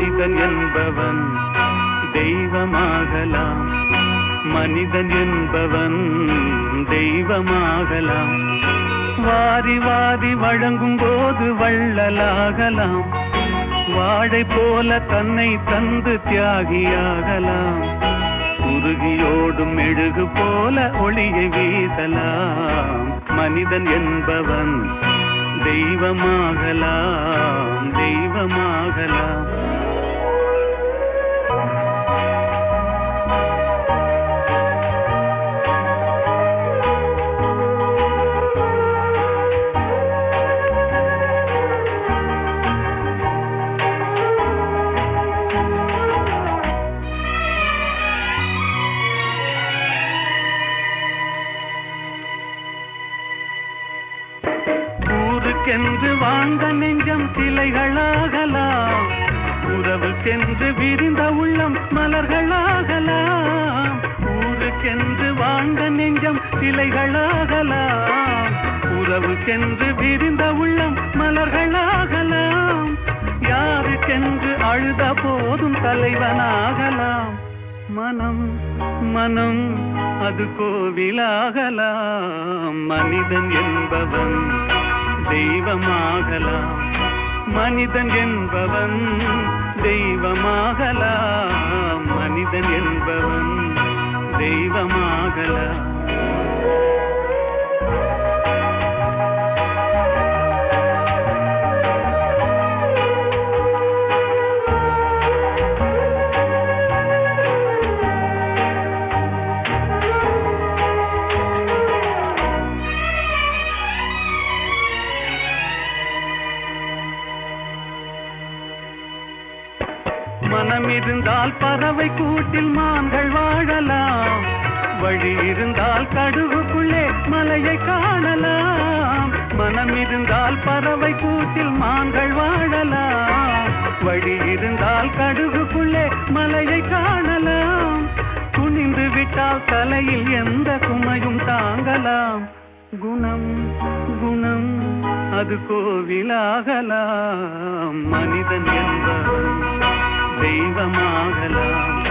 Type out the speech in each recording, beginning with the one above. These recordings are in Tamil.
மனிதன் என்பவன் தெய்வமாகலாம். மனிதன் என்பவன் தெய்வமாகலாம். வாரி வாரி வழங்கும் போது வள்ளலாகலாம். வாழை போல தன்னை தந்து தியாகியாகலாம். உருகியோடும் மெழுகு போல ஒளியை வீசலாம். மனிதன் என்பவன் தெய்வமாகலாம், தெய்வமாகலாம். ஊருக்கென்று வாழ்ந்த நெஞ்சம் சிலைகளாகலாம். உறவுக்கென்று விரிந்த உள்ளம் மலர்களாகலாம். ஊருக்கென்று வாழ்ந்த நெஞ்சம் சிலைகளாகலாம். உறவுக்கென்று விரிந்த உள்ளம் மலர்களாகலாம். யாருக்கென்று அழுத போதும் தலைவனாகலாம். மனம் மனம் அது கோவிலாகலாம். மனிதன் என்பவன் தெய்வமாகலாம். மனிதன் என்பவன் தெய்வமாகலாம். மனிதன் என்பவன் தெய்வமாகலாம். மனம் இருந்தால் பறவை கூட்டில் மான்கள் வாழலாம். வழி இருந்தால் கடுகுக்குள்ளே மலையை காணலாம். மனம் இருந்தால் பறவை கூட்டில் மான்கள் வாழலாம். வழி இருந்தால் கடுகுக்குள்ளே மலையை காணலாம். துணிந்து விட்டால் தலையில் எந்த சுமையும் தாங்கலாம். குணம் குணம் அது கோவிலாகலாம். மனிதன் என்பவன் தெய்வமாகலாம்.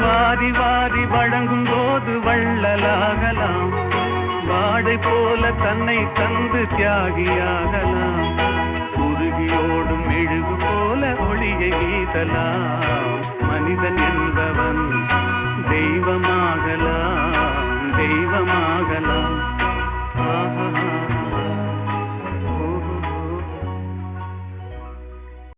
வாரி வாரி வழங்கும் போது வள்ளலாகலாம். வாழை போல தன்னை தந்து தியாகியாகலாம். உருகியோடும் மெழுகு போல ஒளியை வீசலாம். மனிதன் என்பவன் தெய்வமாகலாம், தெய்வமாகலாம். ஆஹா.